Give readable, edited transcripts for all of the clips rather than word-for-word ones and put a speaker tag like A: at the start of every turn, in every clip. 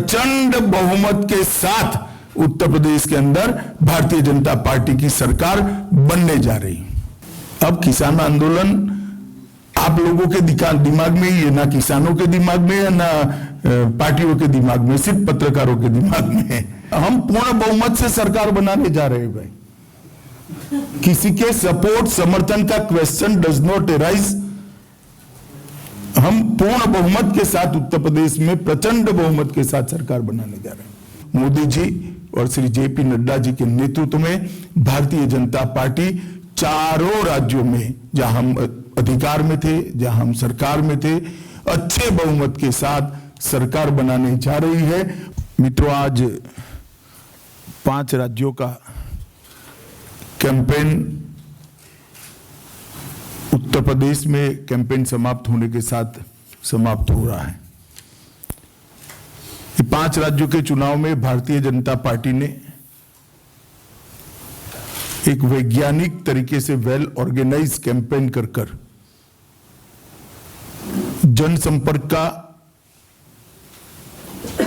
A: प्रचंड बहुमत के साथ उत्तर प्रदेश के अंदर भारतीय जनता पार्टी की सरकार बनने जा रही है। अब किसान आंदोलन आप लोगों के दिमाग में ही है, ना किसानों के दिमाग में है, ना पार्टियों के दिमाग में, सिर्फ पत्रकारों के दिमाग में है। हम पूर्ण बहुमत से सरकार बनाने जा रहे हैं भाई। किसी के सपोर्ट समर्थन का क्वेश्चन डज नॉट अराइज। हम पूर्ण बहुमत के साथ उत्तर प्रदेश में प्रचंड बहुमत के साथ सरकार बनाने जा रहे हैं। मोदी जी और श्री जेपी नड्डा जी के नेतृत्व में भारतीय जनता पार्टी चारों राज्यों में, जहां हम अधिकार में थे, जहां हम सरकार में थे, अच्छे बहुमत के साथ सरकार बनाने जा रही है। मित्रों, आज 5 राज्यों का कैंपेन उत्तर प्रदेश में कैंपेन समाप्त होने के साथ समाप्त हो रहा है। 5 राज्यों के चुनाव में भारतीय जनता पार्टी ने एक वैज्ञानिक तरीके से वेल ऑर्गेनाइज कैंपेन कर जनसंपर्क का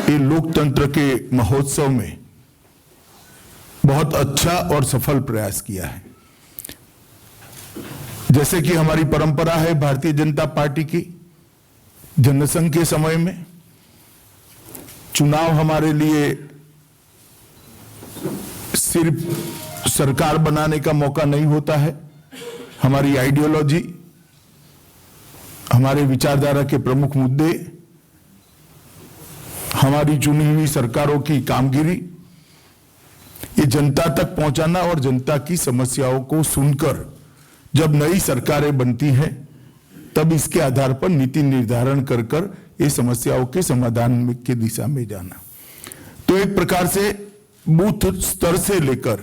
A: ये लोकतंत्र के महोत्सव में बहुत अच्छा और सफल प्रयास किया है। जैसे कि हमारी परंपरा है भारतीय जनता पार्टी की, जनसंघ के समय में चुनाव हमारे लिए सिर्फ सरकार बनाने का मौका नहीं होता है। हमारी आइडियोलॉजी, हमारे विचारधारा के प्रमुख मुद्दे, हमारी चुनी हुई सरकारों की कामगिरी, ये जनता तक पहुंचाना और जनता की समस्याओं को सुनकर जब नई सरकारें बनती हैं तब इसके आधार पर नीति निर्धारण कर ये समस्याओं के समाधान की दिशा में जाना। तो एक प्रकार से बूथ स्तर से लेकर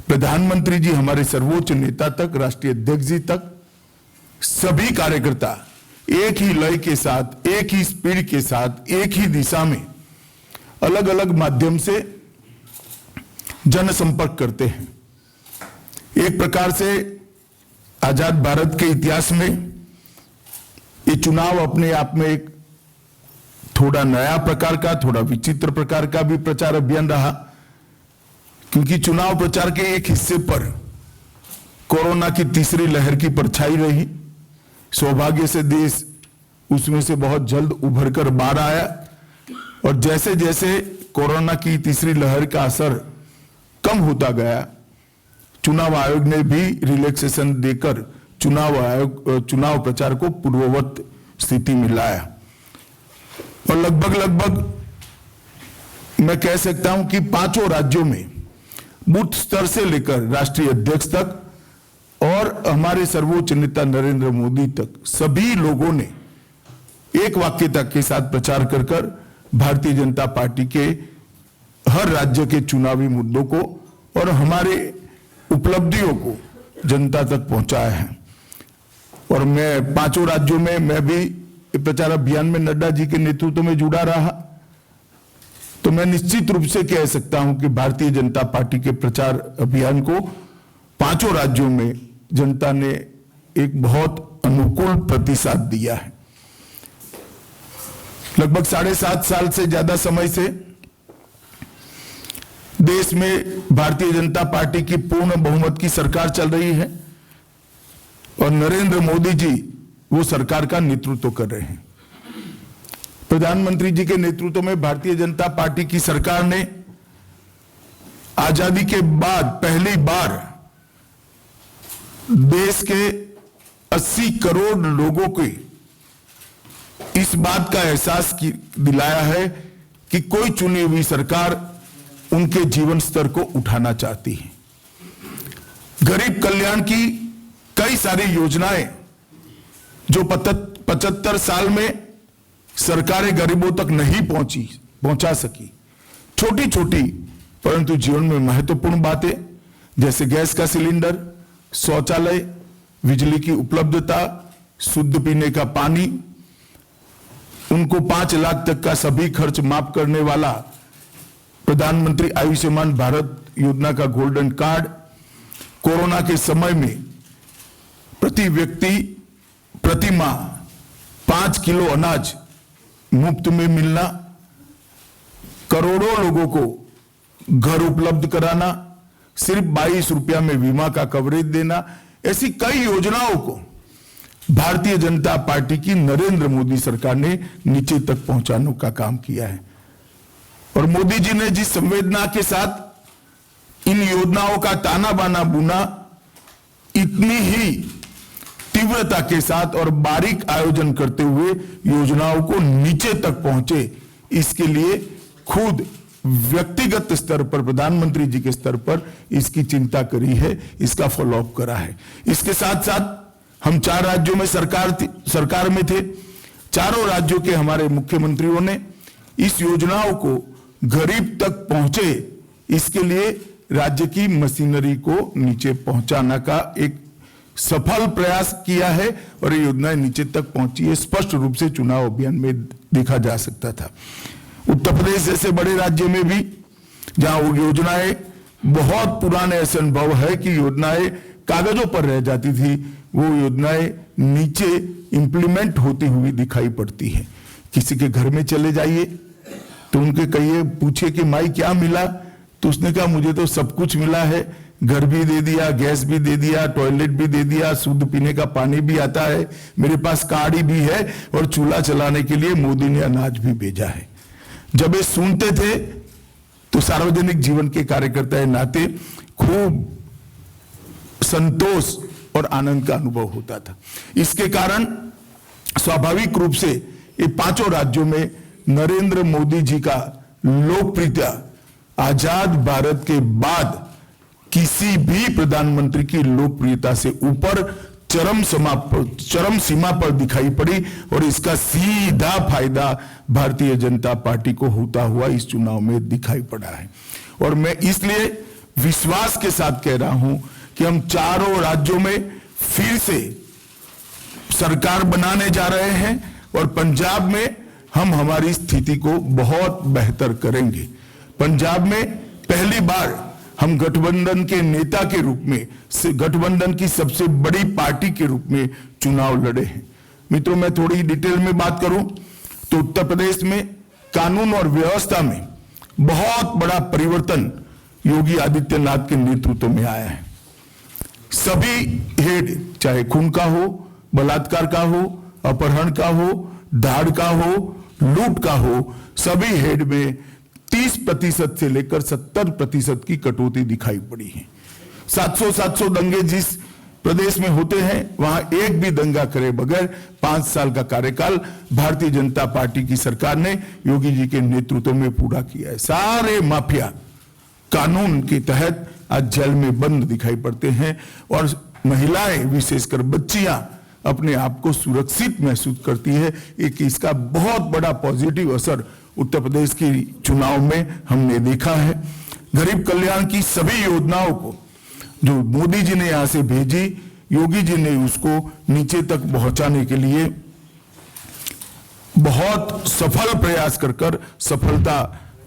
A: प्रधानमंत्री जी, हमारे सर्वोच्च नेता तक, राष्ट्रीय अध्यक्ष जी तक, सभी कार्यकर्ता एक ही लय के साथ, एक ही स्पीड के साथ, एक ही दिशा में अलग अलग माध्यम से जनसंपर्क करते हैं। एक प्रकार से आजाद भारत के इतिहास में ये चुनाव अपने आप में एक थोड़ा नया प्रकार का, थोड़ा विचित्र प्रकार का भी प्रचार अभियान रहा, क्योंकि चुनाव प्रचार के एक हिस्से पर कोरोना की तीसरी लहर की परछाई रही। सौभाग्य से देश उसमें से बहुत जल्द उभर कर बाहर आया और जैसे जैसे कोरोना की तीसरी लहर का असर कम होता गया, चुनाव आयोग ने भी रिलैक्सेशन देकर चुनाव प्रचार को पूर्ववत स्थिति में लाया और लगभग मैं कह सकता हूं कि 5 राज्यों में बूथ स्तर से लेकर राष्ट्रीय अध्यक्ष तक और हमारे सर्वोच्च नेता नरेंद्र मोदी तक सभी लोगों ने एक वाक्यता के साथ प्रचार कर भारतीय जनता पार्टी के हर राज्य के चुनावी मुद्दों को और हमारे उपलब्धियों को जनता तक पहुंचाया है। और मैं 5 राज्यों में मैं भी प्रचार अभियान में नड्डा जी के नेतृत्व में जुड़ा रहा, तो मैं निश्चित रूप से कह सकता हूं कि भारतीय जनता पार्टी के प्रचार अभियान को 5 राज्यों में जनता ने एक बहुत अनुकूल प्रतिसाद दिया है। लगभग 7.5 साल से ज्यादा समय से देश में भारतीय जनता पार्टी की पूर्ण बहुमत की सरकार चल रही है और नरेंद्र मोदी जी वो सरकार का नेतृत्व कर रहे हैं। प्रधानमंत्री जी के नेतृत्व में भारतीय जनता पार्टी की सरकार ने आजादी के बाद पहली बार देश के 80 करोड़ लोगों को इस बात का एहसास दिलाया है कि कोई चुनी हुई सरकार उनके जीवन स्तर को उठाना चाहती है। गरीब कल्याण की कई सारी योजनाएं जो 75 साल में सरकारें गरीबों तक नहीं पहुंचा सकी, छोटी छोटी परंतु जीवन में महत्वपूर्ण बातें जैसे गैस का सिलेंडर, शौचालय, बिजली की उपलब्धता, शुद्ध पीने का पानी, उनको 5 लाख तक का सभी खर्च माफ करने वाला प्रधानमंत्री आयुष्मान भारत योजना का गोल्डन कार्ड, कोरोना के समय में प्रति व्यक्ति प्रति माह 5 किलो अनाज मुफ्त में मिलना, करोड़ों लोगों को घर उपलब्ध कराना, सिर्फ 22 रुपया में बीमा का कवरेज देना, ऐसी कई योजनाओं को भारतीय जनता पार्टी की नरेंद्र मोदी सरकार ने नीचे तक पहुंचाने का काम किया है। और मोदी जी ने जिस संवेदना के साथ इन योजनाओं का ताना बाना बुना, इतनी ही तीव्रता के साथ और बारीक आयोजन करते हुए योजनाओं को नीचे तक पहुंचे, इसके लिए खुद व्यक्तिगत स्तर पर प्रधानमंत्री जी के स्तर पर इसकी चिंता करी है, इसका फॉलोअप करा है। इसके साथ साथ हम 4 राज्यों में सरकार में थे। चारों राज्यों के हमारे मुख्यमंत्रियों ने इस योजनाओं को गरीब तक पहुंचे, इसके लिए राज्य की मशीनरी को नीचे पहुंचाने का एक सफल प्रयास किया है और ये योजनाएं नीचे तक पहुंची है, स्पष्ट रूप से चुनाव अभियान में देखा जा सकता था। उत्तर प्रदेश जैसे बड़े राज्य में भी जहां वो योजनाएं बहुत पुराने ऐसे अनुभव है कि योजनाएं कागजों पर रह जाती थी, वो योजनाएं नीचे इंप्लीमेंट होती हुई दिखाई पड़ती है। किसी के घर में चले जाइए तो उनके कहिए, पूछे कि माई क्या मिला, तो उसने कहा मुझे तो सब कुछ मिला है, घर भी दे दिया, गैस भी दे दिया, टॉयलेट भी दे दिया, शुद्ध पीने का पानी भी आता है, मेरे पास गाड़ी भी है और चूल्हा चलाने के लिए मोदी ने अनाज भी भेजा है। जब ये सुनते थे तो सार्वजनिक जीवन के कार्यकर्ता के नाते खूब संतोष और आनंद का अनुभव होता था। इसके कारण स्वाभाविक रूप से ये 5 राज्यों में नरेंद्र मोदी जी का लोकप्रियता आजाद भारत के बाद किसी भी प्रधानमंत्री की लोकप्रियता से ऊपर चरम सीमा पर दिखाई पड़ी और इसका सीधा फायदा भारतीय जनता पार्टी को होता हुआ इस चुनाव में दिखाई पड़ा है। और मैं इसलिए विश्वास के साथ कह रहा हूं कि हम चारों राज्यों में फिर से सरकार बनाने जा रहे हैं और पंजाब में हम हमारी स्थिति को बहुत बेहतर करेंगे। पंजाब में पहली बार हम गठबंधन के नेता के रूप में, गठबंधन की सबसे बड़ी पार्टी के रूप में चुनाव लड़े हैं। मित्रों, मैं थोड़ी डिटेल में बात करूं तो उत्तर प्रदेश में कानून और व्यवस्था में बहुत बड़ा परिवर्तन योगी आदित्यनाथ के नेतृत्व में आया है। सभी हेड, चाहे खून का हो, बलात्कार का हो, अपहरण का हो, दाड़ का हो, लूट का हो, सभी हेड में 30% से लेकर 70% की कटौती दिखाई पड़ी है। 700 दंगे जिस प्रदेश में होते हैं वहां एक भी दंगा करे बगैर 5 साल का कार्यकाल भारतीय जनता पार्टी की सरकार ने योगी जी के नेतृत्व में पूरा किया है। सारे माफिया कानून के तहत आज जेल में बंद दिखाई पड़ते हैं और महिलाएं, विशेषकर बच्चियां, अपने आप को सुरक्षित महसूस करती है। एक इसका बहुत बड़ा पॉजिटिव असर उत्तर प्रदेश की चुनाव में हमने देखा है। गरीब कल्याण की सभी योजनाओं को जो मोदी जी ने यहां से भेजी, योगी जी ने उसको नीचे तक पहुंचाने के लिए बहुत सफल प्रयास कर सफलता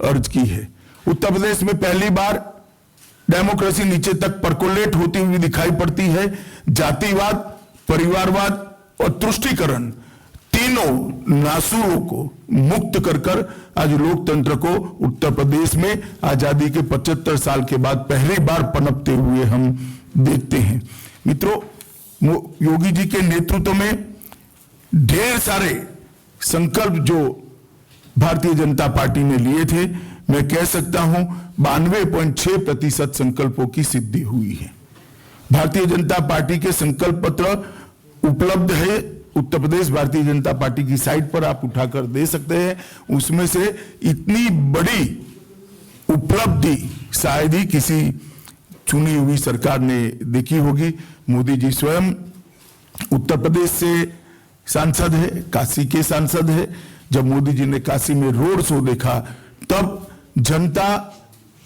A: अर्ज की है। उत्तर प्रदेश में पहली बार डेमोक्रेसी नीचे तक परकोलेट होती हुई दिखाई पड़ती है। जातिवाद, परिवारवाद और तुष्टीकरण तीनों नासूरों को मुक्त कर आज लोकतंत्र को उत्तर प्रदेश में आजादी के 75 साल के बाद पहली बार पनपते हुए हम देखते हैं। मित्रों, योगी जी के नेतृत्व में ढेर सारे संकल्प जो भारतीय जनता पार्टी ने लिए थे, मैं कह सकता हूं 92.6% संकल्पों की सिद्धि हुई है। भारतीय जनता पार्टी के संकल्प पत्र उपलब्ध है उत्तर प्रदेश भारतीय जनता पार्टी की साइट पर, आप उठाकर दे सकते हैं। उसमें से इतनी बड़ी उपलब्धि शायद ही किसी चुनी हुई सरकार ने देखी होगी। मोदी जी स्वयं उत्तर प्रदेश से सांसद है, काशी के सांसद है। जब मोदी जी ने काशी में रोड शो देखा तब जनता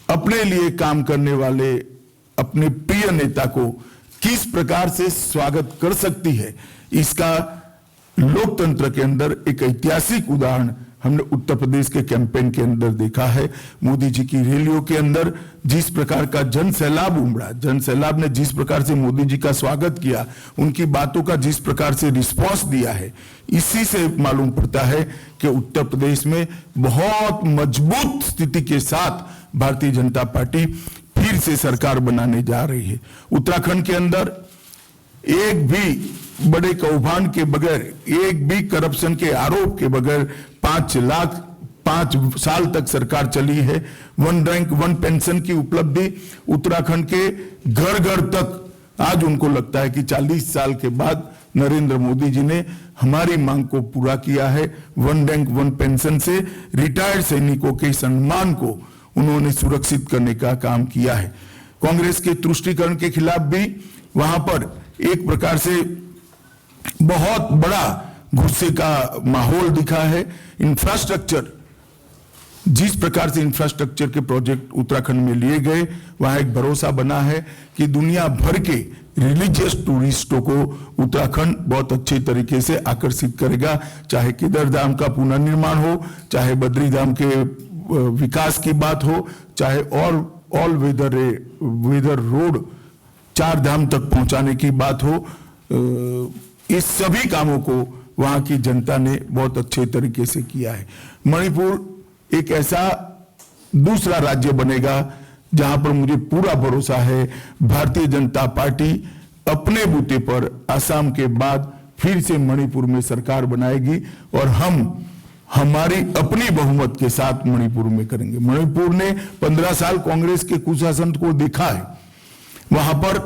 A: अपने लिए काम करने वाले अपने प्रिय नेता को किस प्रकार से स्वागत कर सकती है, इसका लोकतंत्र के अंदर एक ऐतिहासिक उदाहरण हमने उत्तर प्रदेश के कैंपेन के अंदर देखा है। मोदी जी की रैलियों के अंदर जिस प्रकार का जन सैलाब उमड़ा, जन सैलाब ने जिस प्रकार से मोदी जी का स्वागत किया, उनकी बातों का जिस प्रकार से रिस्पॉन्स दिया है, इसी से मालूम पड़ता है कि उत्तर प्रदेश में बहुत मजबूत स्थिति के साथ भारतीय जनता पार्टी फिर से सरकार बनाने जा रही है। उत्तराखंड के अंदर एक भी बड़े कौभांड के बगैर, एक भी करप्शन के आरोप के बगैर 5 साल तक सरकार चली है। 1 रैंक 1 पेंशन की उपलब्धि उत्तराखंड के घर घर तक आज उनको लगता है कि 40 साल के बाद नरेंद्र मोदी जी ने हमारी मांग को पूरा किया है। 1 रैंक 1 पेंशन से रिटायर्ड सैनिकों के सम्मान को उन्होंने सुरक्षित करने का काम किया है। कांग्रेस के तुष्टीकरण के खिलाफ भी वहां पर एक प्रकार से बहुत बड़ा गुस्से का माहौल दिखा है। इंफ्रास्ट्रक्चर, जिस प्रकार से इंफ्रास्ट्रक्चर के प्रोजेक्ट उत्तराखंड में लिए गए, वहां एक भरोसा बना है कि दुनिया भर के रिलीजियस टूरिस्टों को उत्तराखंड बहुत अच्छे तरीके से आकर्षित करेगा। चाहे केदारधाम का पुनर्निर्माण हो, चाहे बद्रीधाम के विकास की बात हो, चाहे ऑल वेदर रोड 4 धाम तक पहुंचाने की बात हो, इस सभी कामों को वहां की जनता ने बहुत अच्छे तरीके से किया है। मणिपुर एक ऐसा दूसरा राज्य बनेगा जहां पर मुझे पूरा भरोसा है भारतीय जनता पार्टी अपने बूते पर असम के बाद फिर से मणिपुर में सरकार बनाएगी और हम हमारी अपनी बहुमत के साथ मणिपुर में करेंगे। मणिपुर ने 15 साल कांग्रेस के कुशासन को देखा है। वहां पर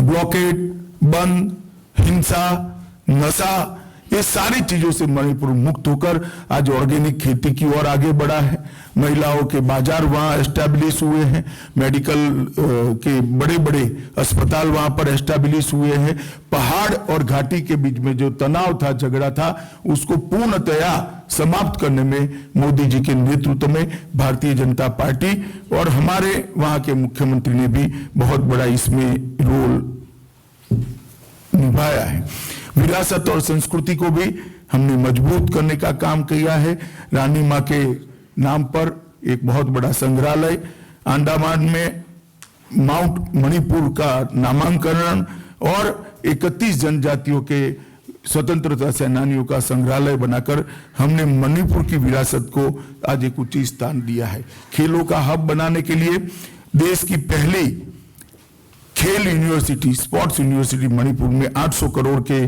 A: ब्लॉकेड, बंद, हिंसा, नशा, ये सारी चीजों से मणिपुर मुक्त होकर आज ऑर्गेनिक खेती की ओर आगे बढ़ा है। महिलाओं के बाजार वहां एस्टैब्लिश हुए हैं, मेडिकल के बड़े बड़े अस्पताल वहां पर एस्टैब्लिश हुए हैं। पहाड़ और घाटी के बीच में जो तनाव था, झगड़ा था, उसको पूर्णतया समाप्त करने में मोदी जी के नेतृत्व में भारतीय जनता पार्टी और हमारे वहां के मुख्यमंत्री ने भी बहुत बड़ा इसमें रोल निभाया है। विरासत और संस्कृति को भी हमने मजबूत करने का काम किया है। रानी मां के नाम पर एक बहुत बड़ा संग्रहालय, अंडमान में माउंट मणिपुर का नामांकन और 31 जनजातियों के स्वतंत्रता सेनानियों का संग्रहालय बनाकर हमने मणिपुर की विरासत को आज एक उच्च स्थान दिया है। खेलों का हब बनाने के लिए देश की पहली खेल यूनिवर्सिटी, स्पोर्ट्स यूनिवर्सिटी मणिपुर में 800 करोड़ के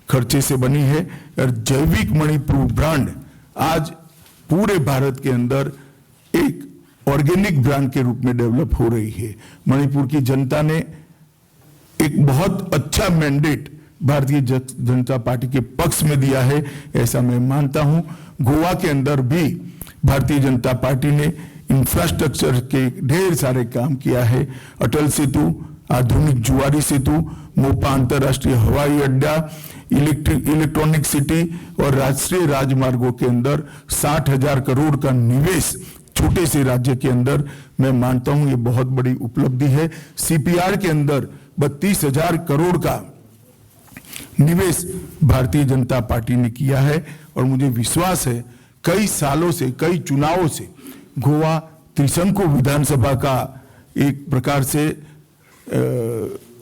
A: खर्चे से बनी है और जैविक मणिपुर ब्रांड आज पूरे भारत के अंदर एक ऑर्गेनिक ब्रांड के रूप में डेवलप हो रही है। मणिपुर की जनता ने एक बहुत अच्छा मैंडेट भारतीय जनता पार्टी के पक्ष में दिया है, ऐसा मैं मानता हूं। गोवा के अंदर भी भारतीय जनता पार्टी ने इंफ्रास्ट्रक्चर के ढेर सारे काम किया है। अटल सेतु, आधुनिक जुआरी सेतु, मोपा अंतरराष्ट्रीय हवाई अड्डा, इलेक्ट्रॉनिक सिटी और राष्ट्रीय राजमार्गों के अंदर 60,000 करोड़ का निवेश छोटे से राज्य के अंदर, मैं मानता हूं ये बहुत बड़ी उपलब्धि है। सीपीआर के अंदर 32,000 करोड़ का निवेश भारतीय जनता पार्टी ने किया है और मुझे विश्वास है कई सालों से, कई चुनावों से गोवा त्रिशंकु विधानसभा का एक प्रकार से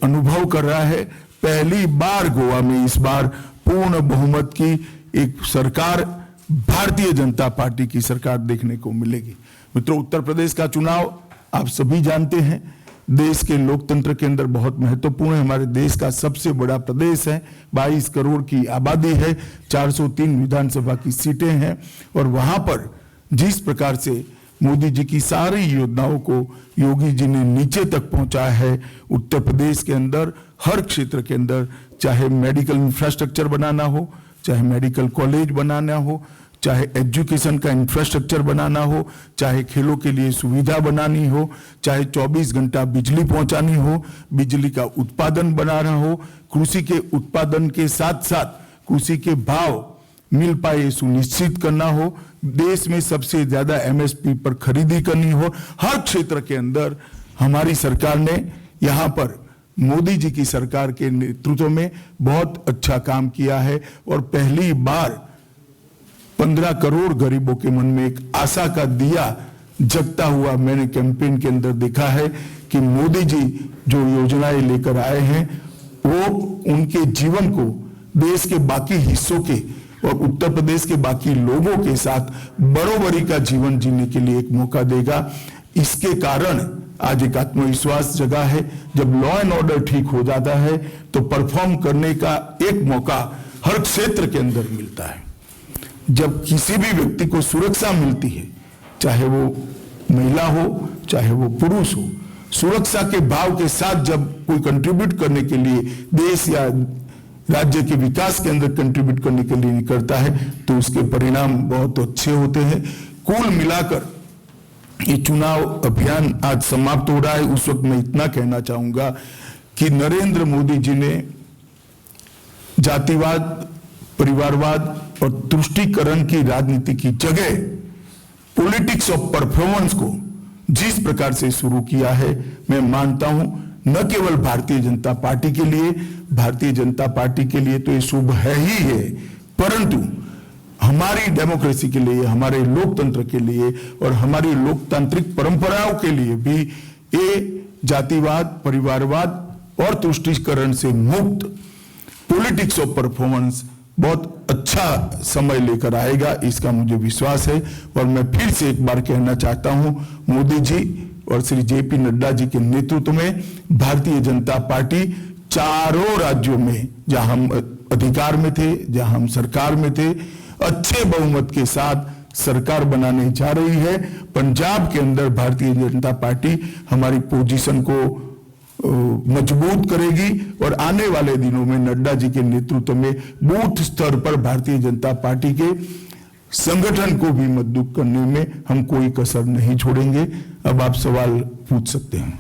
A: अनुभव कर रहा है। पहली बार गोवा में इस बार पूर्ण बहुमत की एक सरकार, भारतीय जनता पार्टी की सरकार देखने को मिलेगी। मित्रों, उत्तर प्रदेश का चुनाव आप सभी जानते हैं, देश के लोकतंत्र के अंदर बहुत महत्वपूर्ण है। हमारे देश का सबसे बड़ा प्रदेश है, 22 करोड़ की आबादी है, 403 विधानसभा की सीटें हैं और वहां पर जिस प्रकार से मोदी जी की सारी योजनाओं को योगी जी ने नीचे तक पहुंचाया है, उत्तर प्रदेश के अंदर हर क्षेत्र के अंदर, चाहे मेडिकल इंफ्रास्ट्रक्चर बनाना हो, चाहे मेडिकल कॉलेज बनाना हो, चाहे एजुकेशन का इंफ्रास्ट्रक्चर बनाना हो, चाहे खेलों के लिए सुविधा बनानी हो, चाहे 24 घंटा बिजली पहुंचानी हो, बिजली का उत्पादन बनाना हो, कृषि के उत्पादन के साथ साथ कृषि के भाव मिल पाए सुनिश्चित करना हो, देश में सबसे ज्यादा एमएसपी पर खरीदी करनी हो, हर क्षेत्र के अंदर हमारी सरकार ने यहाँ पर मोदी जी की सरकार के नेतृत्व में बहुत अच्छा काम किया है और पहली बार 15 करोड़ गरीबों के मन में एक आशा का दिया जगता हुआ मैंने कैंपेन के अंदर देखा है कि मोदी जी जो योजनाएं लेकर आए हैं वो उनके जीवन को देश के बाकी हिस्सों के और उत्तर प्रदेश के बाकी लोगों के साथ बरोबरी का जीवन जीने के लिए एक मौका देगा। इसके कारण आज एक आत्मविश्वास जगा है। जब लॉ एंड ऑर्डर ठीक हो जाता है तो परफॉर्म करने का एक मौका हर क्षेत्र के अंदर मिलता है। जब किसी भी व्यक्ति को सुरक्षा मिलती है, चाहे वो महिला हो चाहे वो पुरुष हो, सुरक्षा के भाव के साथ जब कोई कंट्रीब्यूट करने के लिए देश या राज्य के विकास के अंदर कंट्रीब्यूट करने के लिए निकलता है तो उसके परिणाम बहुत अच्छे होते हैं। कुल मिलाकर ये चुनाव अभियान आज समाप्त हो रहा है। उस वक्त मैं इतना कहना चाहूंगा कि नरेंद्र मोदी जी ने जातिवाद, परिवारवाद और तुष्टीकरण की राजनीति की जगह पॉलिटिक्स ऑफ परफॉर्मेंस को जिस प्रकार से शुरू किया है, मैं मानता हूं न केवल भारतीय जनता पार्टी के लिए, भारतीय जनता पार्टी के लिए तो ये शुभ है ही है, परंतु हमारी डेमोक्रेसी के लिए, हमारे लोकतंत्र के लिए और हमारी लोकतांत्रिक परंपराओं के लिए भी ये जातिवाद, परिवारवाद और तुष्टीकरण से मुक्त पॉलिटिक्स ऑफ परफॉर्मेंस बहुत अच्छा समय लेकर आएगा, इसका मुझे विश्वास है। और मैं फिर से एक बार कहना चाहता हूं, मोदी जी और श्री जेपी नड्डा जी के नेतृत्व में भारतीय जनता पार्टी चारों राज्यों में जहां हम अधिकार में थे, जहां हम सरकार में थे, अच्छे बहुमत के साथ सरकार बनाने जा रही है। पंजाब के अंदर भारतीय जनता पार्टी हमारी पोजीशन को मजबूत करेगी और आने वाले दिनों में नड्डा जी के नेतृत्व में बूथ स्तर पर भारतीय जनता पार्टी के संगठन को भी मजबूत करने में हम कोई कसर नहीं छोड़ेंगे। अब आप सवाल पूछ सकते हैं।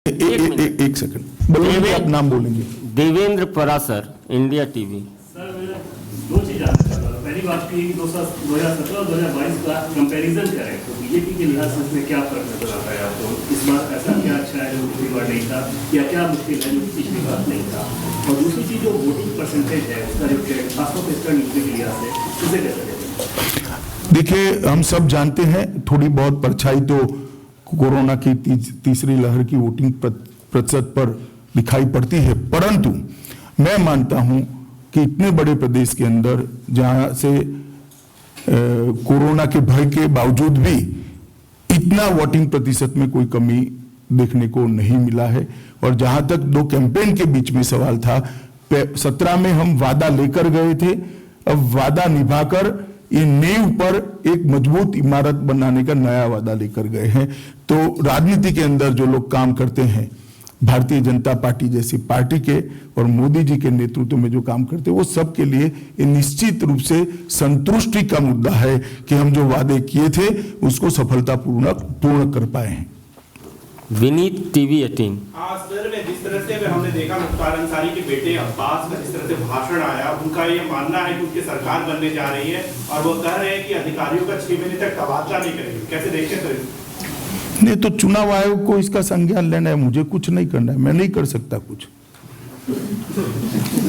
A: एक सेकंड बोलेंगे, आप नाम बोलेंगे।
B: Devendra Parashar, India TV.
C: Sir, दो चीज पहली बात की 2017 और 2022 का कंपैरिजन करें तो बीजेपी के लिहाज से इसमें क्या फर्क नजर आता है आपको? इस बार ऐसा क्या अच्छा है जो पिछली बार नहीं था, या क्या मुश्किल है जो पिछली बार नहीं था? और दूसरी चीज जो वोटिंग परसेंटेज है उसका जो ट्रेंड खासतौर पर इसका नीचे के लिहाज से उसे कैसे देखें?
A: देखिए, हम सब जानते हैं थोड़ी बहुत परछाई तो कोरोना की तीसरी लहर की वोटिंग प्रतिशत पर दिखाई पड़ती है, परंतु मैं मानता हूं कि इतने बड़े प्रदेश के अंदर जहां से कोरोना के भय के बावजूद भी इतना वोटिंग प्रतिशत में कोई कमी देखने को नहीं मिला है। और जहां तक दो कैंपेन के बीच में सवाल था, 17 में हम वादा लेकर गए थे, अब वादा निभाकर ये नींव पर एक मजबूत इमारत बनाने का नया वादा लेकर गए हैं। तो राजनीति के अंदर जो लोग काम करते हैं, भारतीय जनता पार्टी जैसी पार्टी के और मोदी जी के नेतृत्व में जो काम करते हैं, वो सबके लिए ये निश्चित रूप से संतुष्टि का मुद्दा है कि हम जो वादे किए थे उसको सफलतापूर्वक पूर्ण कर पाए हैं।
B: विनीत, टीवी 18।
D: हाँ सर, जिस तरह से हमने देखा मुख्तार अंसारी के बेटे अब्बास का जिस तरह से भाषण आया, उनका ये मानना है कि उनकी सरकार बनने जा रही है और वो कह रहे हैं कि अधिकारियों का 6 महीने तक तबादला नहीं करेंगे। कैसे देखें सर?
A: नहीं तो चुनाव आयोग को इसका संज्ञान लेना है, मुझे कुछ नहीं करना है, मैं नहीं कर सकता कुछ।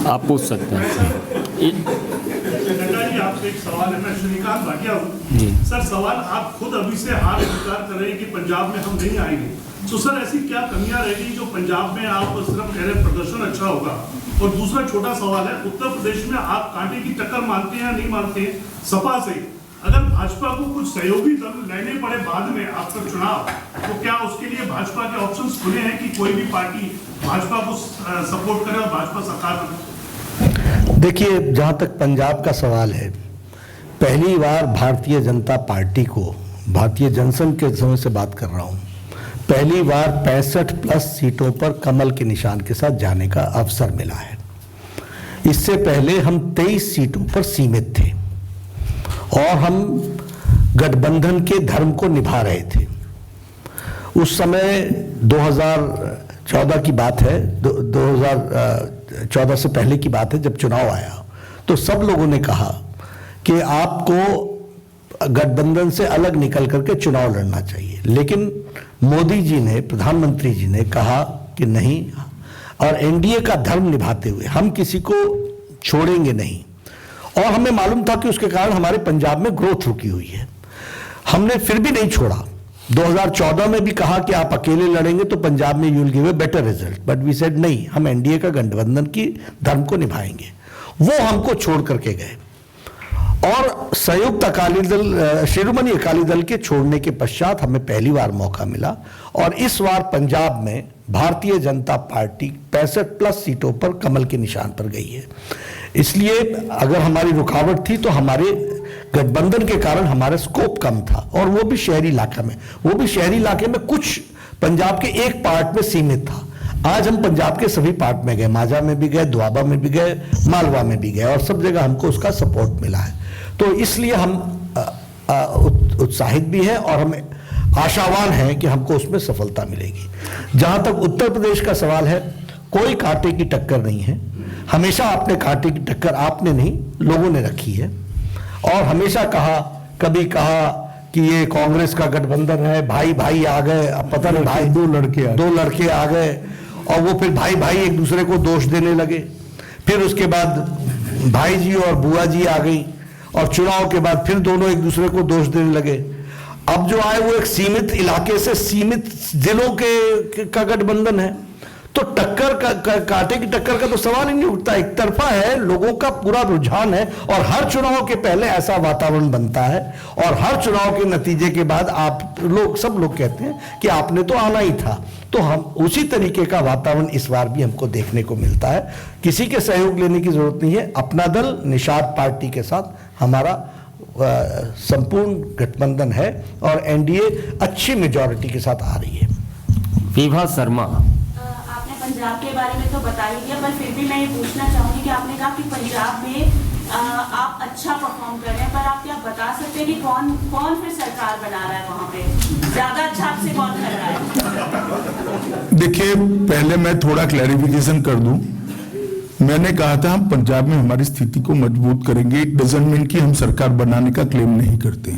B: आप पूछ सकते हैं।
C: नड्डा जी, आपसे एक सवाल है। मैं श्रीकांत भाटिया हूँ सर। सवाल, आप खुद अभी से हार स्वीकार कर रहे हैं कि पंजाब में हम नहीं आएंगे, तो सर ऐसी क्या कमियां रहेगी जो पंजाब में आप सिर्फ कह रहे प्रदर्शन अच्छा होगा? और दूसरा छोटा सवाल है, उत्तर प्रदेश में आप कांटे की टक्कर मानते हैं या नहीं मानते हैं सपा से? अगर भाजपा को कुछ सहयोगी दल लेने पड़े बाद में आपका चुनाव, तो क्या उसके लिए भाजपा के ऑप्शंस खुले हैं कि कोई भी पार्टी भाजपा को सपोर्ट करे और भाजपा सरकार बने?
E: देखिए, जहां तक पंजाब का सवाल है, पहली बार भारतीय जनता पार्टी को, भारतीय जनसंघ के समय से बात कर रहा हूं, पहली बार 65+ सीटों पर कमल के निशान के साथ जाने का अवसर मिला है। इससे पहले हम 23 सीटों पर सीमित थे और हम गठबंधन के धर्म को निभा रहे थे। उस समय 2014 की बात है, 2014 से पहले की बात है, जब चुनाव आया तो सब लोगों ने कहा कि आपको गठबंधन से अलग निकल करके चुनाव लड़ना चाहिए, लेकिन मोदी जी ने, प्रधानमंत्री जी ने कहा कि नहीं, और एनडीए का धर्म निभाते हुए हम किसी को छोड़ेंगे नहीं। और हमें मालूम था कि उसके कारण हमारे पंजाब में ग्रोथ रुकी हुई है। हमने फिर भी नहीं छोड़ा। 2014 में भी कहा कि आप अकेले लड़ेंगे तो पंजाब में you will give a better result, but we said नहीं, हम एनडीए का गठबंधन की धर्म को निभाएंगे। वो हमको छोड़ करके गए और संयुक्त अकाली दल, शिरोमणि अकाली दल के छोड़ने के पश्चात हमें पहली बार मौका मिला और इस बार पंजाब में भारतीय जनता पार्टी 65+ सीटों पर कमल के निशान पर गई है। इसलिए अगर हमारी रुकावट थी तो हमारे गठबंधन के कारण हमारा स्कोप कम था, और वो भी शहरी इलाका में, वो भी शहरी इलाके में कुछ पंजाब के एक पार्ट में सीमित था। आज हम पंजाब के सभी पार्ट में गए, माझा में भी गए, दोआबा में भी गए, मालवा में भी गए, और सब जगह हमको उसका सपोर्ट मिला है। तो इसलिए हम उत्साहित भी हैं और हमें आशावान हैं कि हमको उसमें सफलता मिलेगी। जहां तक उत्तर प्रदेश का सवाल है, कोई कांटे की टक्कर नहीं है। हमेशा अपने कांटे की टक्कर आपने नहीं, लोगों ने रखी है, और हमेशा कहा, कभी कहा कि ये कांग्रेस का गठबंधन है, भाई भाई आ गए, अब पता नहीं भाई दो लड़के आ गए, और वो फिर भाई भाई एक दूसरे को दोष देने लगे। फिर उसके बाद भाई जी और बुआ जी आ गई, और चुनाव के बाद फिर दोनों एक दूसरे को दोष देने लगे। अब जो आए वो एक सीमित इलाके से सीमित जिलों का गठबंधन है, तो टक्कर का कांटे की टक्कर का तो सवाल ही नहीं उठता। एक तरफा है, लोगों का पूरा रुझान है, और हर चुनाव के पहले ऐसा वातावरण बनता है, और हर चुनाव के नतीजे के बाद आप लोग, सब लोग कहते हैं कि आपने तो आना ही था। तो हम उसी तरीके का वातावरण इस बार भी हमको देखने को मिलता है। किसी के सहयोग लेने की जरूरत नहीं है। अपना दल निषाद पार्टी के साथ हमारा संपूर्ण गठबंधन है, और एनडीए अच्छी मेजॉरिटी के साथ आ रही है।
B: विभा शर्मा।
F: पंजाब के बारे में तो बता ही दिया, पर फिर भी मैं ये पूछना चाहूंगी कि आपने कहा कि पंजाब में आप अच्छा परफॉर्म कर रहे हैं, पर आप क्या बता सकते हैं कि कौन फिर सरकार बना रहा है वहां पे? ज्यादा अच्छा आपसे कौन कर रहा है?
A: देखिए, पहले मैं थोड़ा क्लैरिफिकेशन कर दूं। मैंने कहा था हम पंजाब में हमारी स्थिति को मजबूत करेंगे। इट डजंट मीन कि हम सरकार बनाने का क्लेम नहीं करते।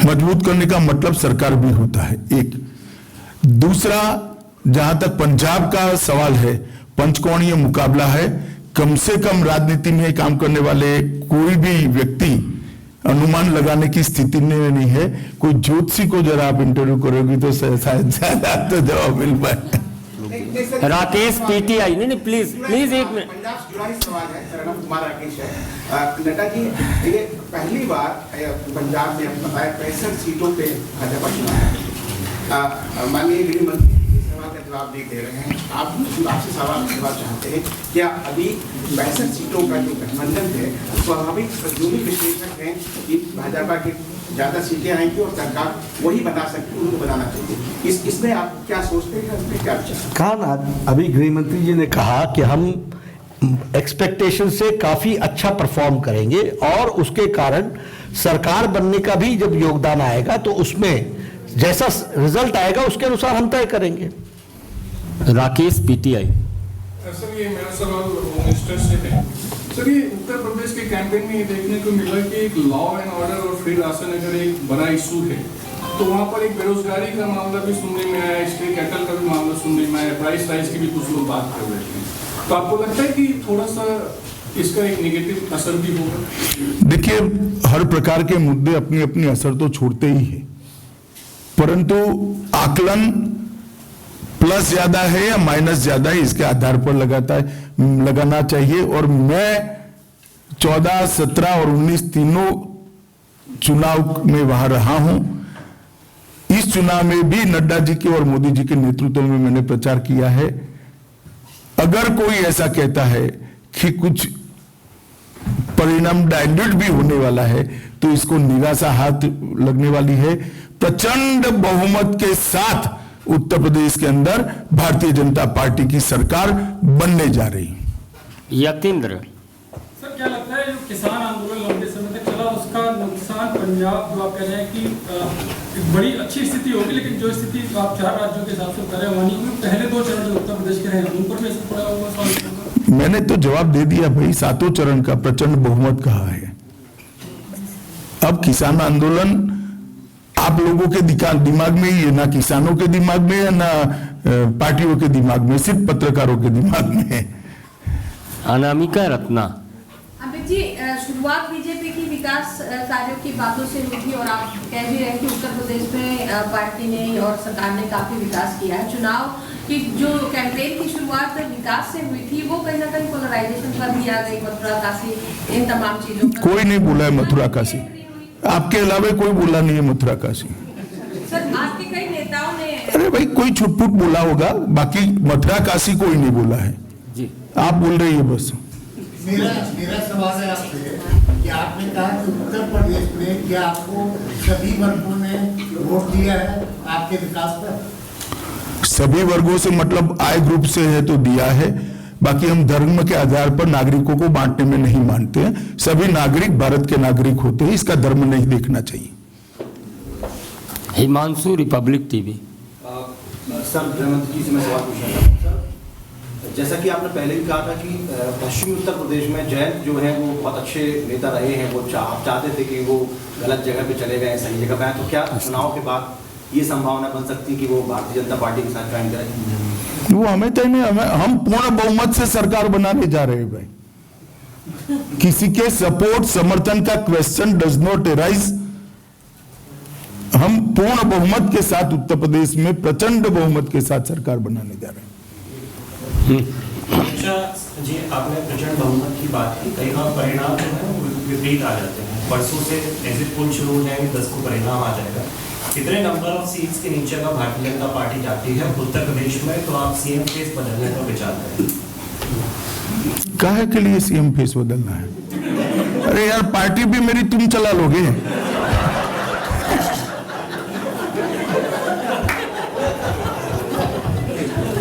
A: मजबूत करने का मतलब सरकार भी होता है, एक। दूसरा, जहां तक पंजाब का सवाल है, पंचकोणीय मुकाबला है। कम से कम राजनीति में काम करने वाले कोई भी व्यक्ति अनुमान लगाने की स्थिति में नहीं है। कोई ज्योतिषी को जरा आप इंटरव्यू करोगी तो शायद ज्यादा तो जवाब मिल पाए।
B: राकेश पीटीआई। नहीं प्लीज एक मिनट।
G: पंजाब से जुड़ा ही सवाल है, शरणम कुमार राकेश है। नड्डा जी, ये पहली बार पंजाब में बताया 65 सीटों पे भाजपा चुना है। माननीय गृह मंत्री इस सवाल का जवाब नहीं दे रहे हैं। आपसे सवाल का जवाब चाहते हैं, क्या अभी 65 सीटों का जो गठबंधन है, स्वाभाविक जो भी विश्लेषक हैं कि भाजपा की ज्यादा सीटें आएंगी और सरकार वही बना सकती है, उनको बनाना चाहिए। इसमें आप क्या सोचते हैं, इसमें क्या विचार?
E: कहा ना, अभी गृह मंत्री जी ने कहा कि हम एक्सपेक्टेशन से काफी अच्छा परफॉर्म करेंगे, और उसके कारण सरकार बनने का भी जब योगदान आएगा तो उसमें जैसा रिजल्ट आएगा उसके अनुसार हम तय करेंगे।
B: राकेश पीटीआई।
H: सर, ये मेरा सवाल होम मिनिस्टर से है। सर, ये उत्तर प्रदेश के कैंपेन में ये देखने को मिला कि एक लॉ एंड ऑर्डर और फ्री राशन अगर एक बड़ा इशू है, तो वहाँ पर एक बेरोजगारी का मामला भी सुनने में आया, स्ट्रीट कैटल का भी मामला सुनने में आया, प्राइस राइज की भी कुछ लोग बात कर रहे थे। तो आपको लगता है कि थोड़ा सा इसका एक नेगेटिव असर भी होगा?
A: देखिए, हर प्रकार के मुद्दे अपनी अपनी असर तो छोड़ते ही है, परंतु आकलन प्लस ज्यादा है या माइनस ज्यादा है, इसके आधार पर लगाना चाहिए। और मैं 14, 17 और 19 तीनों चुनाव में वहां रहा हूं। इस चुनाव में भी नड्डा जी के और मोदी जी के नेतृत्व में मैंने प्रचार किया है। अगर कोई ऐसा कहता है कि कुछ परिणाम डाइल्यूट भी होने वाला है, तो इसको निराशा हाथ लगने वाली है। प्रचंड बहुमत के साथ उत्तर प्रदेश के अंदर भारतीय जनता पार्टी की सरकार बनने जा रही है।
B: यतीन्द्र।
I: सर, क्या लगता है जो किसान आंदोलन लंबे समय तक चला, उसका नुकसान पंजाब, जो आप कह रहे हैं कि एक बड़ी अच्छी स्थिति होगी, लेकिन जो स्थिति आप 4 राज्यों के हिसाब से कर रहे हैं, पहले 2 चरण जो उत्तर प्रदेश के रहे उन पर भी असर पड़ा होगा?
A: मैंने तो जवाब दे दिया भाई, 7 चरण का प्रचंड बहुमत कहा है। अब किसान आंदोलन आप लोगों के दिमाग में ही है, ना किसानों के दिमाग में है, ना पार्टियों के दिमाग में, सिर्फ पत्रकारों के दिमाग में है।
B: अनामिका रत्ना।
J: अमित जी, शुरुआत बीजेपी की विकास कार्यों की बातों से हुई थी और आप कह भी रहे हैं कि उत्तर प्रदेश में पार्टी ने और सरकार ने काफी विकास किया है। चुनाव की जो कैंपेन की शुरुआत विकास से हुई थी वो कहीं ना कहीं पोलराइजेशन पर भी आ गई, मथुरा काशी इन तमाम चीजों पर।
A: कोई नहीं बोला है मथुरा काशी, आपके अलावा कोई बोला नहीं है मथुरा काशी।
J: सर, आपके कई नेताओं ने
A: अरे भाई कोई छुटपुट बोला होगा, बाकी मथुरा काशी कोई नहीं बोला है
B: जी।
A: आप बोल रही है बस।
K: मेरा सवाल है आपसे कि आपने कहा कि उत्तर प्रदेश में क्या आपको सभी वर्गों ने वोट दिया है आपके विकास पर?
A: सभी वर्गों से मतलब आय ग्रुप से है तो दिया है, बाकी हम धर्म के आधार पर नागरिकों को बांटने में नहीं मानते हैं। सभी नागरिक भारत के नागरिक होते हैं, इसका धर्म नहीं देखना चाहिए।
B: Himanshu, Republic TV.
L: सर, गृहमंत्री जी से मैं सवाल पूछना चाहता हूँ। सर, जैसा कि आपने पहले भी कहा था कि पश्चिमी उत्तर प्रदेश में जैन जो है वो बहुत अच्छे नेता रहे हैं, वो आप चाहते थे कि वो गलत जगह पे चले गए, सही जगह पे आए, तो क्या चुनाव के बाद ये संभावना बन सकती है कि वो भारतीय जनता पार्टी के साथ ज्वाइन करें?
A: वो हमें तय नहीं, हम पूर्ण बहुमत से सरकार बनाने जा रहे हैं भाई। किसी के सपोर्ट समर्थन का क्वेश्चन डज नॉट अराइज। हम पूर्ण बहुमत के साथ उत्तर प्रदेश में प्रचंड बहुमत के साथ सरकार बनाने जा रहे हैं।
M: अच्छा जी, आपने प्रचंड बहुमत की बात की, कई बार परिणाम जो है विपरीत आ जाते हैं। परसों से ऐसे पोल शुरू हो जाएंगे, 10 को परिणाम आ जाएगा। कितने नंबर ऑफ सीट्स के नीचे का भारतीय जनता पार्टी जाती है उत्तर प्रदेश में, तो आप सीएम फेस बदलने का विचार करें?
A: काहे के लिए सीएम फेस बदलना है? अरे यार, पार्टी भी मेरी तुम चला लोगे।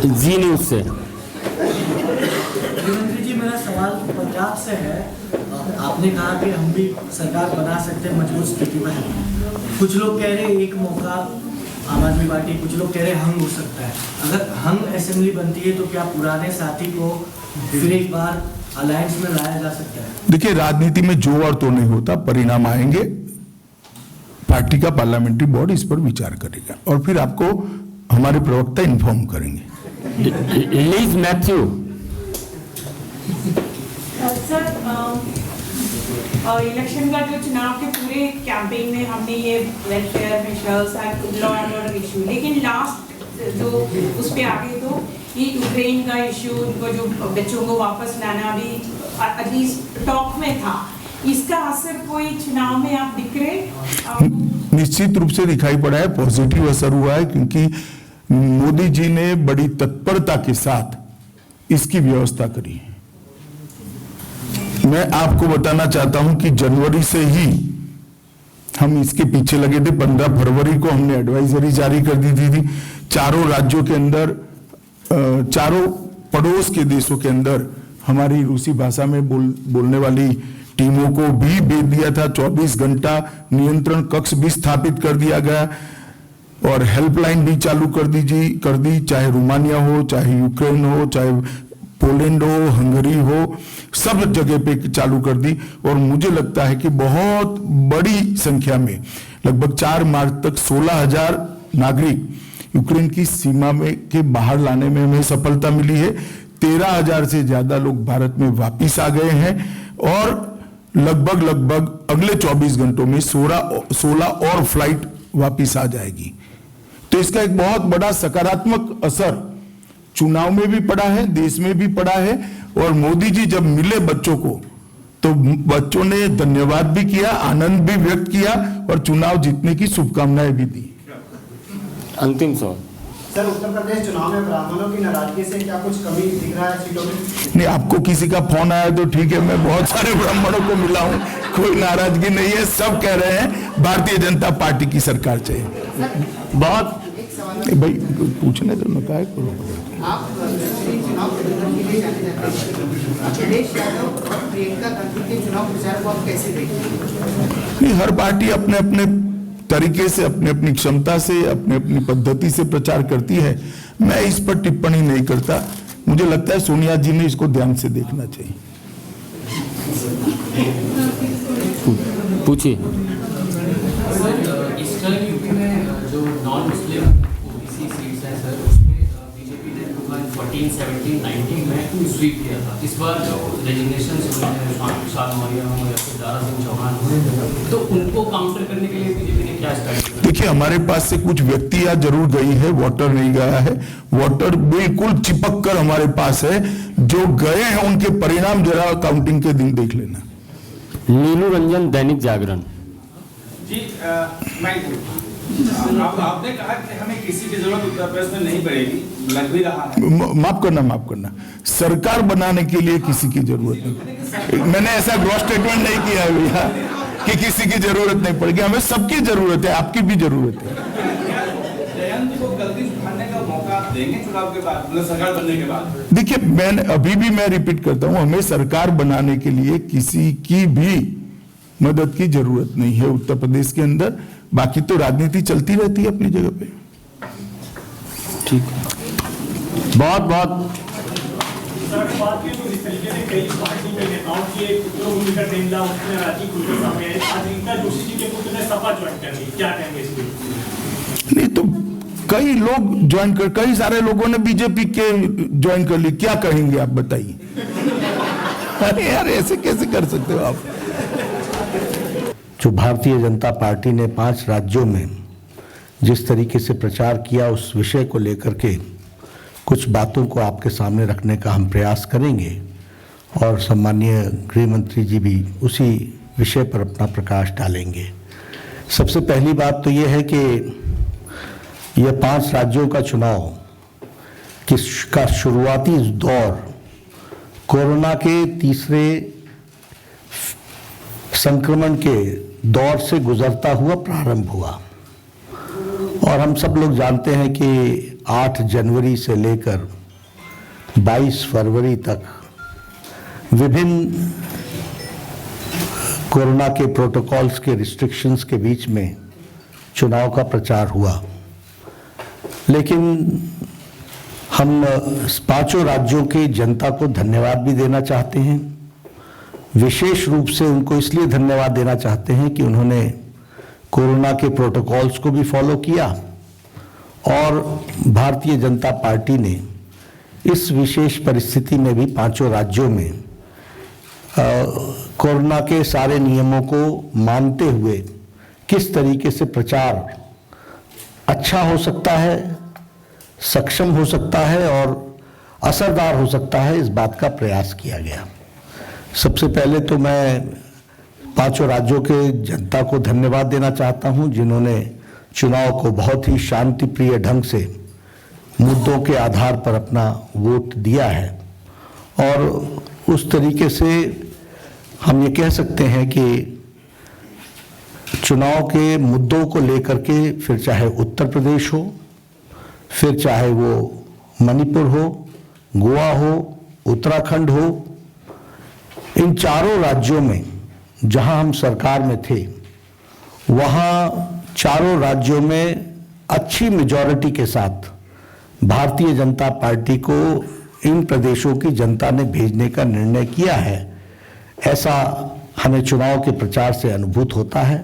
B: जी न्यूज से।
N: मुख्यमंत्री जी, मेरा सवाल पंजाब से है। आपने कहा कि हम भी सरकार बना सकते हैं, मजबूत स्थिति में है। कुछ लोग कह रहे हैं एक मौका आम आदमी पार्टी, कुछ लोग कह रहे हैं हंग हो सकता है। अगर हंग असेंबली बनती है तो क्या पुराने साथी को फिर एक बार अलायंस में लाया जा सकता है?
A: देखिए, राजनीति में जो और तो नहीं होता, परिणाम आएंगे, पार्टी का पार्लियामेंट्री बॉडी इस पर विचार करेगा और फिर आपको हमारे प्रवक्ता इन्फॉर्म करेंगे।
B: Lease Matthew.
F: सर, इलेक्शन का जो चुनाव के पूरे कैंपेन में हमने ये welfare measures and law and order issue, लेकिन लास्ट जो उस पे आ गए तो ये यूक्रेन का इशू, उनको जो बच्चों को वापस लाना अभी टॉक में था, इसका असर कोई चुनाव में आप दिख रहे?
A: निश्चित रूप से दिखाई पड़ा है, पॉजिटिव असर हुआ है, क्योंकि मोदी जी ने बड़ी तत्परता के साथ इसकी व्यवस्था करी है। मैं आपको बताना चाहता हूं कि जनवरी से ही हम इसके पीछे लगे थे। 15 फरवरी को हमने एडवाइजरी जारी कर दी थी। चारों राज्यों के अंदर, चारों पड़ोस के देशों के अंदर हमारी रूसी भाषा में बोलने वाली टीमों को भी भेज दिया था। 24 घंटा नियंत्रण कक्ष भी स्थापित कर दिया गया और हेल्पलाइन भी चालू कर दी, चाहे रोमानिया हो, चाहे यूक्रेन हो, चाहे पोलैंड हो, हंगरी हो, सब जगह पे चालू कर दी। और मुझे लगता है कि बहुत बड़ी संख्या में, लगभग 4 मार्च तक 16,000 नागरिक यूक्रेन की सीमा में के बाहर लाने में हमें सफलता मिली है। 13,000 से ज्यादा लोग भारत में वापिस आ गए हैं और लगभग अगले 24 घंटों में 16 और फ्लाइट वापिस आ जाएगी। तो इसका एक बहुत बड़ा सकारात्मक असर चुनाव में भी पड़ा है, देश में भी पड़ा है। और मोदी जी जब मिले बच्चों को तो बच्चों ने धन्यवाद भी किया, आनंद भी व्यक्त किया और चुनाव जीतने की शुभकामनाएं भी दी।
B: अंतिम सवाल
G: सर, उत्तर प्रदेश चुनाव में ब्राह्मणों की नाराजगी से क्या कुछ कमी दिख रहा है सीटों में?
A: नहीं, आपको किसी का फोन आया तो ठीक है, मैं बहुत सारे ब्राह्मणों को मिला हूं, कोई नाराजगी नहीं है। सब कह रहे हैं भारतीय जनता पार्टी की सरकार चाहिए। बहुत भाई पूछने तो मैं क्या करूँ।
G: आप चुनाव प्रबंधन के लिए जाने जाते हैं, अखिलेश यादव और प्रियंका गांधी के चुनाव प्रचार को आप कैसे देखते हैं?
A: नहीं, हर पार्टी अपने अपने तरीके से, अपनी अपनी क्षमता से, अपनी अपनी पद्धति से प्रचार करती है। मैं इस पर टिप्पणी नहीं करता। मुझे लगता है सोनिया जी ने इसको ध्यान से देखना चाहिए।
B: पूछिए।
O: ईस्टर्न यूपी में जो नॉन मुस्लिम ओबीसी सीट्स हैं सर, उसमें बीजेपी ने 240 14, 17, 19 में स्वीप किया था। इस बार जो रेजिग्नेशन हुए हैं स्वामी प्रसाद मौर्य हो या फिर दारा सिंह चौहान हो, तो उनको काउंटर करने के लिए बीजेपी ने क्या स्टाइल किया?
A: देखिए, हमारे पास से कुछ व्यक्तियां जरूर गई है, वोटर नहीं गया है। वोटर बिल्कुल चिपक कर हमारे पास है। जो गए हैं उनके परिणाम जरा काउंटिंग के दिन देख लेना।
B: नीलू रंजन, दैनिक जागरण।
P: जी आपने कहा कि हमें किसी की जरूरत उत्तर प्रदेश में नहीं पड़ेगी, लग भी रहा है।
A: माफ करना, सरकार बनाने के लिए किसी की जरूरत नहीं। मैंने ऐसा ग्रॉस स्टेटमेंट नहीं किया है भैया कि किसी की जरूरत नहीं पड़ेगी। हमें सबकी जरूरत है, आपकी भी जरूरत है।
P: जयंत को गलती सुधारने का मौका देंगे चुनाव के बाद, मतलब सरकार बनने के बाद?
A: देखिए, मैं रिपीट करता हूं, हमें सरकार बनाने के लिए किसी की भी मदद की जरूरत नहीं है उत्तर प्रदेश के अंदर। बाकी तो राजनीति चलती रहती है अपनी जगह पे।
B: ठीक, बहुत
C: सर, बात की तो इस तरीके से कई पार्टी के नेताओं की एक पुत्रों भूमिका टेंडा उसने राजी खुल के सामने आई। आज रीता जोशी जी के पुत्र ने सपा ज्वाइन कर ली, क्या कहेंगे इस पर?
A: नहीं तो कई लोग ज्वाइन कर, कई सारे लोगों ने बीजेपी के ज्वाइन कर ली, क्या कहेंगे आप बताइए? अरे यार, ऐसे कैसे कर सकते हो आप?
E: जो भारतीय जनता पार्टी ने 5 राज्यों में जिस तरीके से प्रचार किया, उस विषय को लेकर के कुछ बातों को आपके सामने रखने का हम प्रयास करेंगे और सम्मानीय गृह मंत्री जी भी उसी विषय पर अपना प्रकाश डालेंगे। सबसे पहली बात तो ये है कि यह 5 राज्यों का चुनाव का शुरुआती दौर कोरोना के तीसरे संक्रमण के दौर से गुजरता हुआ प्रारंभ हुआ और हम सब लोग जानते हैं कि 8 जनवरी से लेकर 22 फरवरी तक विभिन्न कोरोना के प्रोटोकॉल्स के रिस्ट्रिक्शंस के बीच में चुनाव का प्रचार हुआ। लेकिन हम 5 राज्यों की जनता को धन्यवाद भी देना चाहते हैं। विशेष रूप से उनको इसलिए धन्यवाद देना चाहते हैं कि उन्होंने कोरोना के प्रोटोकॉल्स को भी फॉलो किया और भारतीय जनता पार्टी ने इस विशेष परिस्थिति में भी 5 राज्यों में कोरोना के सारे नियमों को मानते हुए किस तरीके से प्रचार अच्छा हो सकता है, सक्षम हो सकता है और असरदार हो सकता है, इस बात का प्रयास किया गया। सबसे पहले तो मैं 5 राज्यों के जनता को धन्यवाद देना चाहता हूं, जिन्होंने चुनाव को बहुत ही शांति प्रिय ढंग से मुद्दों के आधार पर अपना वोट दिया है और उस तरीके से हम ये कह सकते हैं कि चुनाव के मुद्दों को लेकर के फिर चाहे उत्तर प्रदेश हो, फिर चाहे वो मणिपुर हो, गोवा हो, उत्तराखंड हो, इन 4 राज्यों में जहां हम सरकार में थे, वहां 4 राज्यों में अच्छी मेजॉरिटी के साथ भारतीय जनता पार्टी को इन प्रदेशों की जनता ने भेजने का निर्णय किया है। ऐसा हमें चुनाव के प्रचार से अनुभूत होता है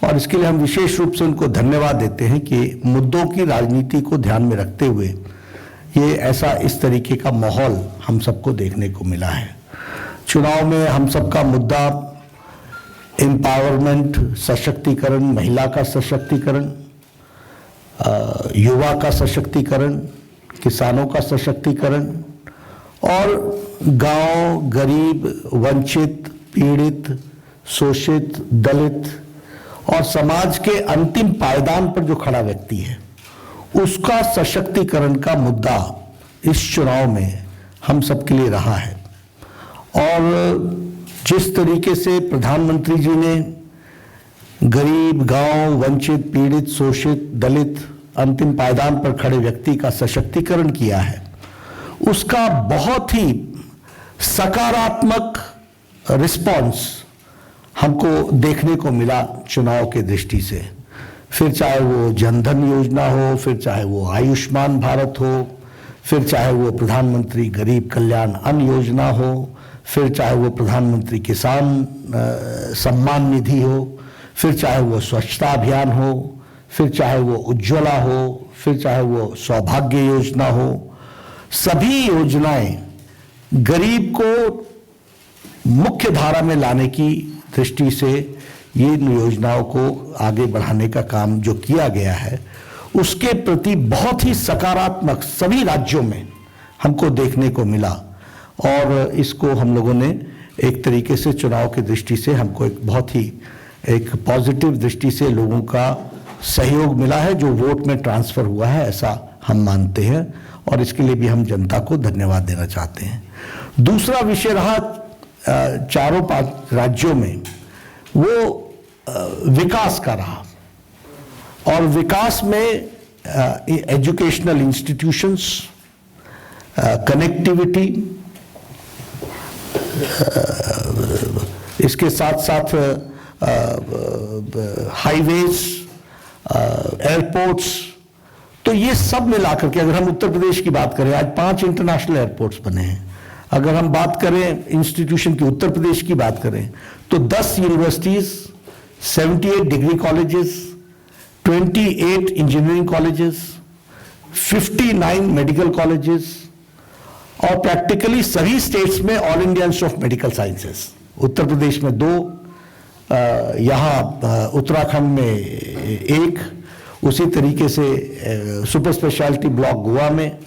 E: और इसके लिए हम विशेष रूप से उनको धन्यवाद देते हैं कि मुद्दों की राजनीति को ध्यान में रखते हुए ये ऐसा इस तरीके का माहौल हम सबको देखने को मिला है। चुनाव में हम सबका मुद्दा एम्पावरमेंट, सशक्तिकरण, महिला का सशक्तिकरण, युवा का सशक्तिकरण, किसानों का सशक्तिकरण और गांव, गरीब, वंचित, पीड़ित, शोषित, दलित और समाज के अंतिम पायदान पर जो खड़ा व्यक्ति है उसका सशक्तिकरण का मुद्दा इस चुनाव में हम सबके लिए रहा है। और जिस तरीके से प्रधानमंत्री जी ने गरीब, गांव, वंचित, पीड़ित, शोषित, दलित, अंतिम पायदान पर खड़े व्यक्ति का सशक्तिकरण किया है, उसका बहुत ही सकारात्मक रिस्पॉन्स हमको देखने को मिला चुनाव के दृष्टि से। फिर चाहे वो जनधन योजना हो, फिर चाहे वो आयुष्मान भारत हो, फिर चाहे वो प्रधानमंत्री गरीब कल्याण अन्न योजना हो, फिर चाहे वो प्रधानमंत्री किसान सम्मान निधि हो, फिर चाहे वो स्वच्छता अभियान हो, फिर चाहे वो उज्ज्वला हो, फिर चाहे वो सौभाग्य योजना हो, सभी योजनाएं गरीब को मुख्य धारा में लाने की दृष्टि से ये योजनाओं को आगे बढ़ाने का काम जो किया गया है उसके प्रति बहुत ही सकारात्मक सभी राज्यों में हमको देखने को मिला और इसको हम लोगों ने एक तरीके से चुनाव की दृष्टि से हमको एक बहुत ही एक पॉजिटिव दृष्टि से लोगों का सहयोग मिला है जो वोट में ट्रांसफर हुआ है, ऐसा हम मानते हैं और इसके लिए भी हम जनता को धन्यवाद देना चाहते हैं। दूसरा विषय रहा चारों पांच राज्यों में वो विकास का रहा और विकास में एजुकेशनल इंस्टीट्यूशंस, कनेक्टिविटी, इसके साथ साथ हाईवेज, एयरपोर्ट्स, तो ये सब मिलाकर के अगर हम उत्तर प्रदेश की बात करें, आज 5 इंटरनेशनल एयरपोर्ट्स बने हैं। अगर हम बात करें इंस्टीट्यूशन की, उत्तर प्रदेश की बात करें तो 10 universities, 78 degree colleges, 28 engineering colleges, 59 medical colleges और प्रैक्टिकली सभी स्टेट्स में All India Institute of Medical Sciences. Uttar Pradesh में 2, यहाँ उत्तराखंड में 1, उसी तरीके से सुपर स्पेशलिटी ब्लॉक गोवा में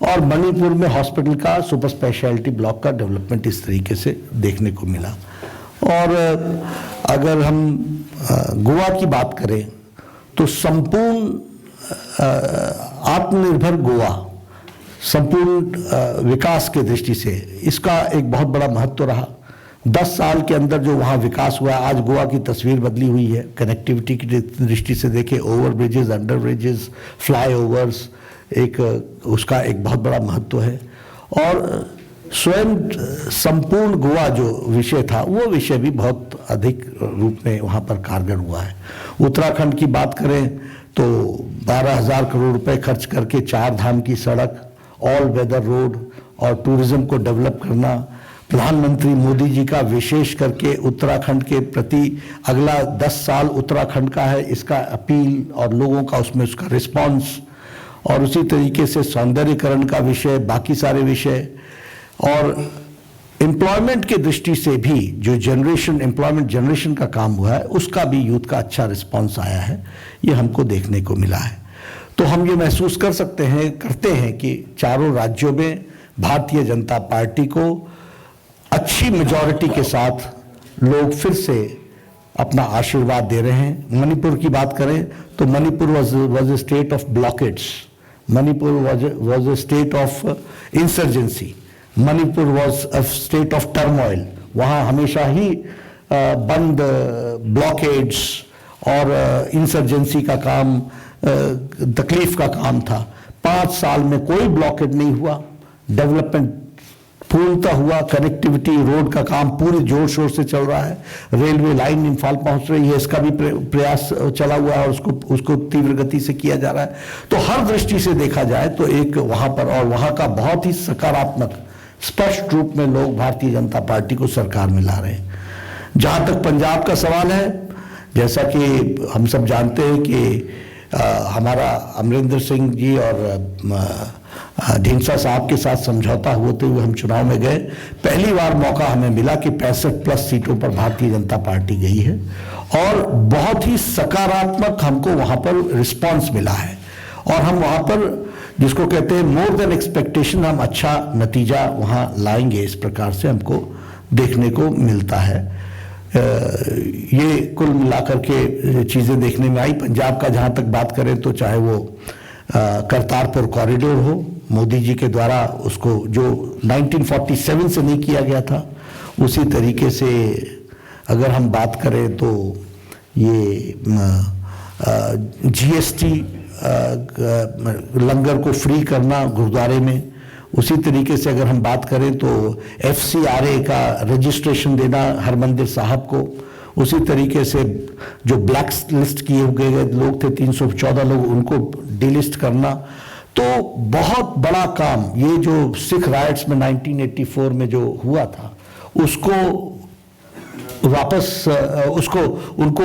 E: और मणिपुर में हॉस्पिटल का सुपर स्पेशलिटी ब्लॉक का डेवलपमेंट इस तरीके से देखने को मिला। और अगर हम गोवा की बात करें तो संपूर्ण आत्मनिर्भर गोवा, संपूर्ण विकास के दृष्टि से इसका एक बहुत बड़ा महत्व रहा। 10 साल के अंदर जो वहाँ विकास हुआ, आज गोवा की तस्वीर बदली हुई है। कनेक्टिविटी की दृष्टि से देखें, over bridges, under bridges, fly overs, एक उसका एक बहुत बड़ा महत्व है। और स्वयं संपूर्ण गोवा जो विषय था वो विषय भी बहुत अधिक रूप में वहाँ पर कारगर हुआ है। उत्तराखंड की बात करें तो 12,000 करोड़ रुपए खर्च करके 4 धाम की सड़क, ऑल वेदर रोड और टूरिज्म को डेवलप करना, प्रधानमंत्री मोदी जी का विशेष करके उत्तराखंड के प्रति अगला 10 साल उत्तराखंड का है, इसका अपील और लोगों का उसमें उसका रिस्पांस, और उसी तरीके से सौंदर्यीकरण का विषय, बाकी सारे विषय, और एम्प्लॉयमेंट के दृष्टि से भी जो एम्प्लॉयमेंट जनरेशन का काम हुआ है उसका भी यूथ का अच्छा रिस्पांस आया है, ये हमको देखने को मिला है। तो हम ये महसूस करते हैं कि चारों राज्यों में भारतीय जनता पार्टी को अच्छी मेजॉरिटी के साथ लोग फिर से अपना आशीर्वाद दे रहे हैं। मणिपुर की बात करें तो Manipur was a state of blockades, Manipur was a state of insurgency, Manipur was a state of turmoil. वहाँ हमेशा ही बंद, ब्लॉकेड्स और इंसर्जेंसी का काम, तकलीफ का काम था। 5 साल में कोई ब्लॉकेड नहीं हुआ, डेवलपमेंट पूर्णतः हुआ, कनेक्टिविटी रोड का काम पूरे जोर शोर से चल रहा है, रेलवे लाइन इम्फाल पहुंच रही है, इसका भी प्रयास चला हुआ है और उसको तीव्र गति से किया जा रहा है। तो हर दृष्टि से देखा जाए तो एक वहां पर और वहां का बहुत ही सकारात्मक स्पष्ट रूप में लोग भारतीय जनता पार्टी को सरकार में ला रहे हैं। जहां तक पंजाब का सवाल है, जैसा कि हम सब जानते हैं कि हमारा अमरिंदर सिंह जी और ढींसा साहब के साथ समझौता होते हुए हम चुनाव में गए। पहली बार मौका हमें मिला कि 65+ सीटों पर भारतीय जनता पार्टी गई है और बहुत ही सकारात्मक हमको वहां पर रिस्पांस मिला है और हम वहां पर जिसको कहते हैं मोर देन एक्सपेक्टेशन, हम अच्छा नतीजा वहां लाएंगे, इस प्रकार से हमको देखने को मिलता है। ये कुल मिलाकर के चीजें देखने में आई। पंजाब का जहां तक बात करें तो चाहे वो करतारपुर कॉरिडोर हो, मोदी जी के द्वारा उसको जो 1947 से नहीं किया गया था, उसी तरीके से अगर हम बात करें तो ये जीएसटी लंगर को फ्री करना गुरुद्वारे में, उसी तरीके से अगर हम बात करें तो FCRA का रजिस्ट्रेशन देना हरमंदिर साहब को, उसी तरीके से जो ब्लैक लिस्ट किए गए लोग थे 314 लोग, उनको डिलिस्ट करना। तो बहुत बड़ा काम ये जो सिख राइट्स में 1984 में जो हुआ था उसको वापस उसको उनको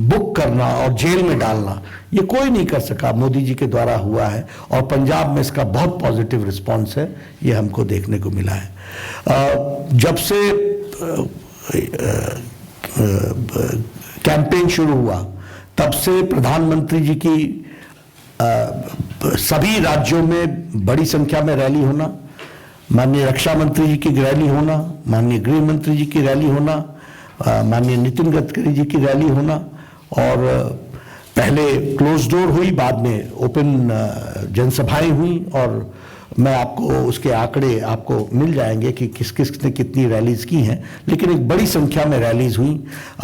E: बुक करना और जेल में डालना, ये कोई नहीं कर सका, मोदी जी के द्वारा हुआ है। और पंजाब में इसका बहुत पॉजिटिव रिस्पांस है, ये हमको देखने को मिला है। जब से कैंपेन शुरू हुआ तब से प्रधानमंत्री जी की सभी राज्यों में बड़ी संख्या में रैली होना, माननीय रक्षा मंत्री जी की रैली होना, माननीय गृह मंत्री जी की रैली होना, माननीय नितिन गडकरी जी की रैली होना, और पहले क्लोज डोर हुई, बाद में ओपन जनसभाएं हुई, और मैं आपको उसके आंकड़े आपको मिल जाएंगे कि किस किस ने कितनी रैलीज की हैं, लेकिन एक बड़ी संख्या में रैलीज हुई।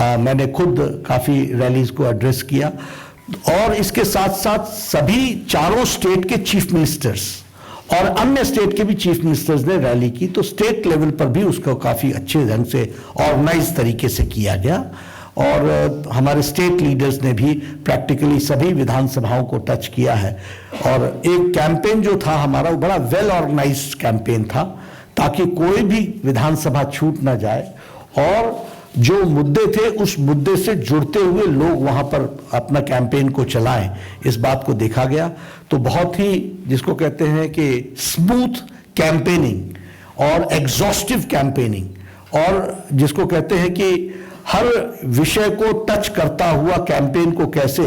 E: मैंने खुद काफ़ी रैलीज को एड्रेस किया, और इसके साथ साथ सभी चारों स्टेट के चीफ मिनिस्टर्स और अन्य स्टेट के भी चीफ मिनिस्टर्स ने रैली की, तो स्टेट लेवल पर भी उसको काफ़ी अच्छे ढंग से ऑर्गेनाइज तरीके से किया गया, और हमारे स्टेट लीडर्स ने भी प्रैक्टिकली सभी विधानसभाओं को टच किया है। और एक कैंपेन जो था हमारा, वो बड़ा वेल ऑर्गेनाइज्ड कैंपेन था, ताकि कोई भी विधानसभा छूट ना जाए, और जो मुद्दे थे उस मुद्दे से जुड़ते हुए लोग वहां पर अपना कैंपेन को चलाएं, इस बात को देखा गया। तो बहुत ही, जिसको कहते हैं कि स्मूथ कैंपेनिंग और एग्जॉस्टिव कैंपेनिंग, और जिसको कहते हैं कि हर विषय को टच करता हुआ कैंपेन को कैसे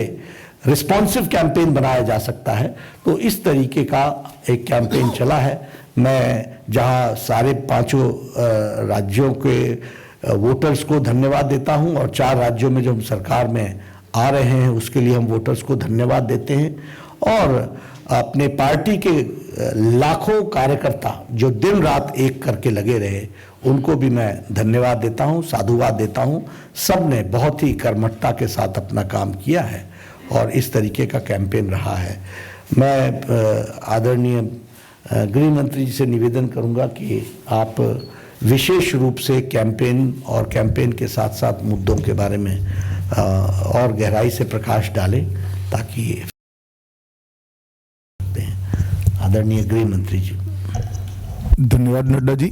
E: रिस्पॉन्सिव कैंपेन बनाया जा सकता है, तो इस तरीके का एक कैंपेन चला है। मैं जहां सारे पांचों राज्यों के वोटर्स को धन्यवाद देता हूं, और 4 राज्यों में जो हम सरकार में आ रहे हैं उसके लिए हम वोटर्स को धन्यवाद देते हैं, और अपने पार्टी के लाखों कार्यकर्ता जो दिन रात एक करके लगे रहे, उनको भी मैं धन्यवाद देता हूं, साधुवाद देता हूं। सब ने बहुत ही कर्मठता के साथ अपना काम किया है, और इस तरीके का कैंपेन रहा है। मैं आदरणीय गृह मंत्री जी से निवेदन करूंगा कि आप विशेष रूप से कैंपेन और कैंपेन के साथ साथ मुद्दों के बारे में और गहराई से प्रकाश डालें, ताकि आदरणीय गृह मंत्री जी।
A: धन्यवाद नड्डा जी।